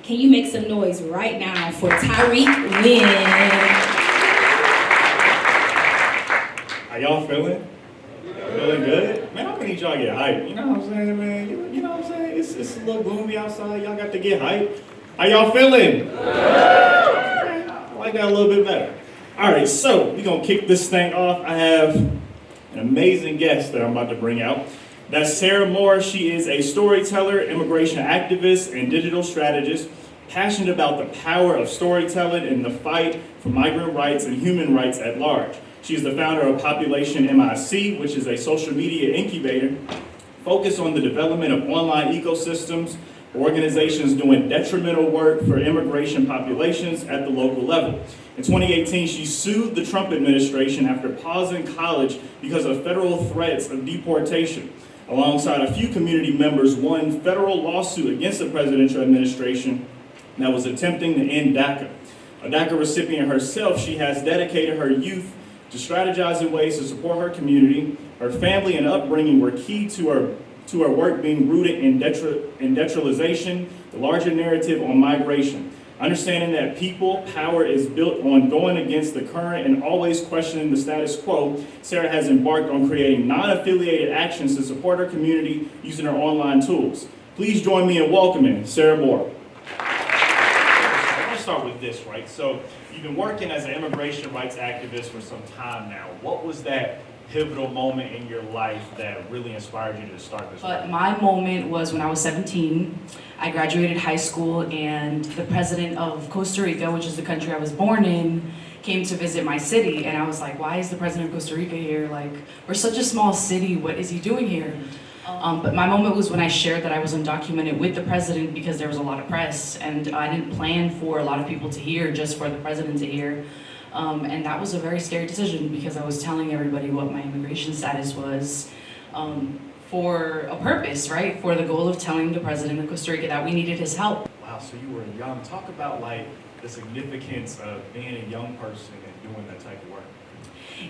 Can you make some noise right now for Tyrik Wynn? How y'all feeling? Feeling good? Man, I'm gonna need y'all to get hyped. You know what I'm saying, man? You know what I'm saying? It's a little gloomy outside. Y'all got to get hyped. How y'all feeling? I like that a little bit better. All right, so we're gonna kick this thing off. I have an amazing guest that I'm about to bring out. That's Sara Mora. She is a storyteller, immigration activist, and digital strategist, passionate about the power of storytelling in the fight for migrant rights and human rights at large. She is the founder of Population MIC, which is a social media incubator focused on the development of online ecosystems, organizations doing detrimental work for immigration populations at the local level. In 2018, she sued the Trump administration after pausing college because of federal threats of deportation. Alongside a few community members, won federal lawsuit against the presidential administration that was attempting to end DACA. A DACA recipient herself, she has dedicated her youth to strategizing ways to support her community. Her family and upbringing were key to her work being rooted in decentralization, the larger narrative on migration. Understanding that people power is built on going against the current and always questioning the status quo, Sara has embarked on creating non-affiliated actions to support her community using her online tools. Please join me in welcoming Sara Mora. I want to start with this, right? So you've been working as an immigration rights activist for some time now. What was that pivotal moment in your life that really inspired you to start this work? My moment was when I was 17. I graduated high school and the president of Costa Rica, which is the country I was born in, came to visit my city, and I was like, why is the president of Costa Rica here? Like, we're such a small city, what is he doing here? But my moment was when I shared that I was undocumented with the president because there was a lot of press, and I didn't plan for a lot of people to hear, just for the president to hear. And that was a very scary decision because I was telling everybody what my immigration status was for a purpose, right? For the goal of telling the president of Costa Rica that we needed his help. Wow, so you were young. Talk about like the significance of being a young person and doing that type of work.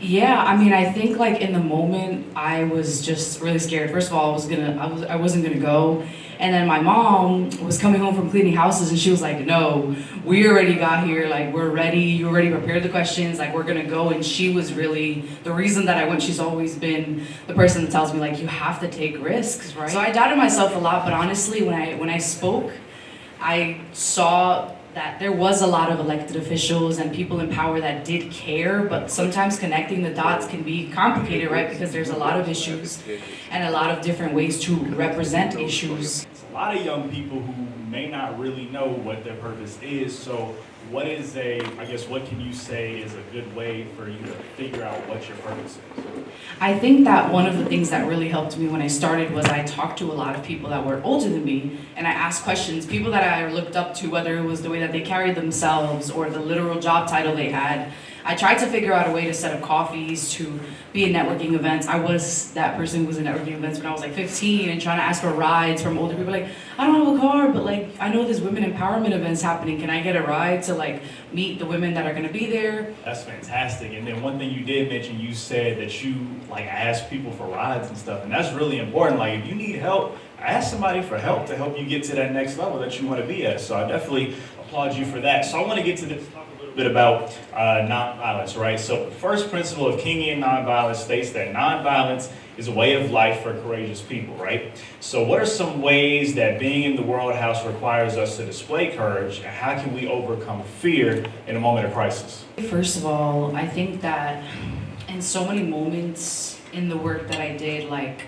Yeah, I mean, I think like in the moment I was just really scared. First of all, I wasn't gonna go. And then my mom was coming home from cleaning houses and she was like, no, we already got here, like we're ready, you already prepared the questions, like we're gonna go. And she was really the reason that I went. She's always been the person that tells me like, you have to take risks, right? So I doubted myself a lot, but honestly, when I spoke, I saw that there was a lot of elected officials and people in power that did care, but sometimes connecting the dots can be complicated, right? Because there's a lot of issues and a lot of different ways to represent issues. It's a lot of young people who may not really know what their purpose is, so what can you say is a good way for you to figure out what your purpose is? I think that one of the things that really helped me when I started was I talked to a lot of people that were older than me, and I asked questions, people that I looked up to, whether it was the way that they carried themselves or the literal job title they had. I tried to figure out a way to set up coffees, to be at networking events. I was that person who was in networking events when I was like 15 and trying to ask for rides from older people. Like, I don't have a car, but like, I know there's women empowerment events happening. Can I get a ride to like meet the women that are gonna be there? That's fantastic. And then one thing you did mention, you said that you like ask people for rides and stuff, and that's really important. Like if you need help, ask somebody for help to help you get to that next level that you want to be at. So I definitely applaud you for that. So I want to get to this, talk a little bit about nonviolence, right? So the first principle of Kingian nonviolence states that nonviolence is a way of life for courageous people, right? So what are some ways that being in the World House requires us to display courage, and how can we overcome fear in a moment of crisis? First of all, I think that in so many moments in the work that I did, like,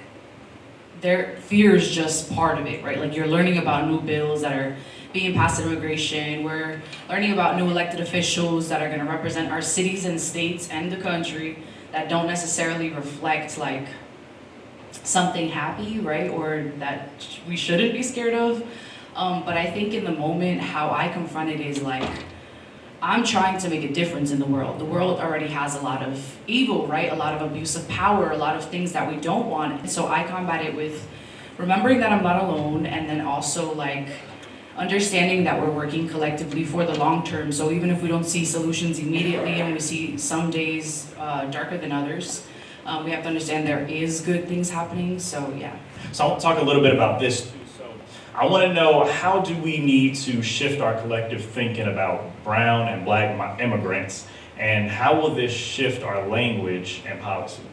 fear is just part of it, right? Like you're learning about new bills that are being passed in immigration. We're learning about new elected officials that are gonna represent our cities and states and the country that don't necessarily reflect like something happy, right? Or that we shouldn't be scared of. But I think in the moment, how I confront it is like, I'm trying to make a difference in the world. The world already has a lot of evil, right? A lot of abuse of power, a lot of things that we don't want. So I combat it with remembering that I'm not alone, and then also like understanding that we're working collectively for the long term. So even if we don't see solutions immediately and we see some days darker than others, we have to understand there is good things happening, so yeah. So I want to talk a little bit about this too. So I want to know, how do we need to shift our collective thinking about brown and black immigrants, and how will this shift our language and policies?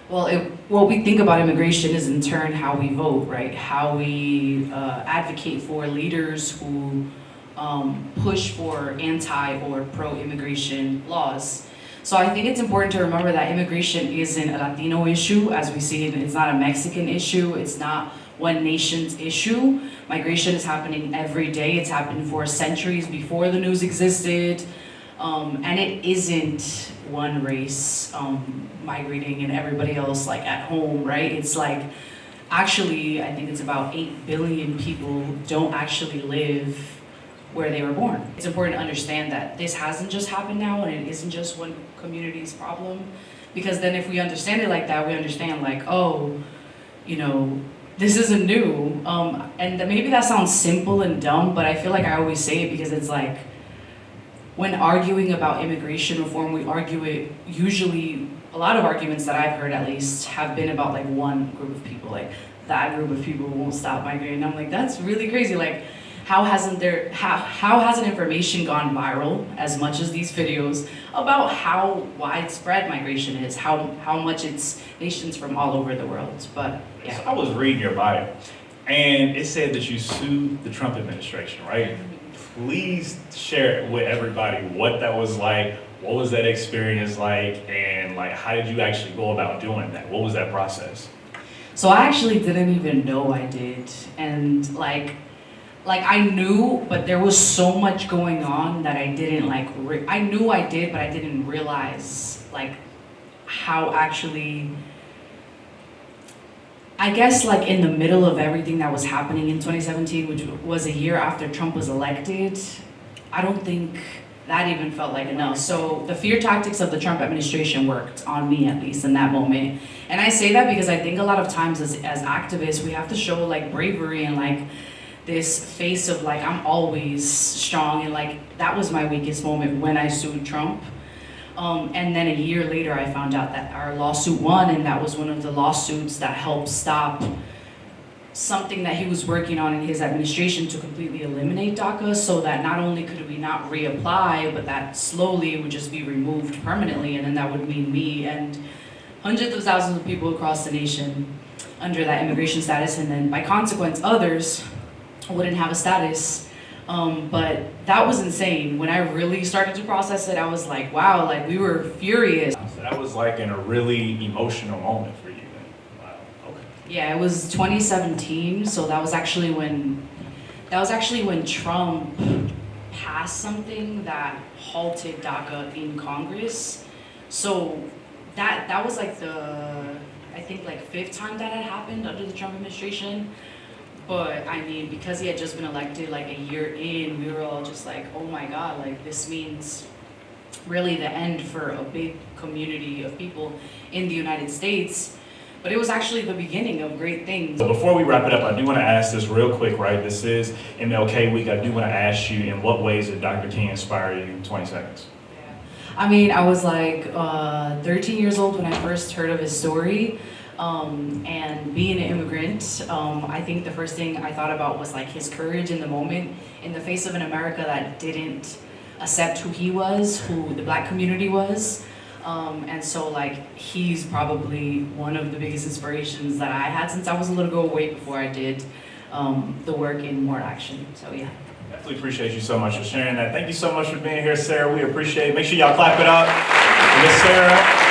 Well, what we think about immigration is in turn how we vote, right? How we advocate for leaders who push for anti or pro-immigration laws. So I think it's important to remember that immigration isn't a Latino issue as we see it. It's not a Mexican issue. It's not one nation's issue. Migration is happening every day. It's happened for centuries before the news existed. And it isn't one race migrating and everybody else like at home, right? It's like, actually, I think it's about 8 billion people who don't actually live where they were born. It's important to understand that this hasn't just happened now and it isn't just one community's problem, because then if we understand it like that, we understand like, oh, you know, this isn't new. And maybe that sounds simple and dumb, but I feel like I always say it because it's like, when arguing about immigration reform, we argue it, usually, a lot of arguments that I've heard at least have been about like one group of people, like that group of people won't stop migrating. And I'm like, that's really crazy. Like, how hasn't information gone viral as much as these videos about how widespread migration is, how much it's nations from all over the world? But yeah. So I was reading your bio, and it said that you sued the Trump administration, right? Please share with everybody what that was like, what was that experience like, and like how did you actually go about doing that? What was that process? So I actually didn't even know I did, and like I knew, but there was so much going on that I didn't I knew I did, but I didn't realize like how actually, I guess like in the middle of everything that was happening in 2017, which was a year after Trump was elected, I don't think that even felt like enough. So the fear tactics of the Trump administration worked on me, at least in that moment. And I say that because I think a lot of times as activists, we have to show like bravery and like this face of like, I'm always strong, and like that was my weakest moment when I sued Trump. And then a year later, I found out that our lawsuit won, and that was one of the lawsuits that helped stop something that he was working on in his administration to completely eliminate DACA, so that not only could we not reapply, but that slowly would just be removed permanently, and then that would mean me and hundreds of thousands of people across the nation under that immigration status, and then by consequence, others wouldn't have a status. But that was insane. When I really started to process it, I was like, wow, like we were furious. So that was like in a really emotional moment for you then. Wow, okay. Yeah, it was 2017, so that was actually when Trump passed something that halted DACA in Congress. So that was like I think like 5th time that had happened under the Trump administration. But I mean, because he had just been elected like a year in, we were all just like, oh my God, like this means really the end for a big community of people in the United States. But it was actually the beginning of great things. So before we wrap it up, I do want to ask this real quick, right? This is MLK week. I do want to ask you, in what ways did Dr. King inspire you? 20 seconds. Yeah. I mean, I was like 13 years old when I first heard of his story. And being an immigrant, I think the first thing I thought about was like his courage in the moment, in the face of an America that didn't accept who he was, who the Black community was. And so like, he's probably one of the biggest inspirations that I had since I was a little girl, way before I did the work in More Action, so yeah. Definitely appreciate you so much for sharing that. Thank you so much for being here, Sarah. We appreciate it. Make sure y'all clap it up for Miss Sarah.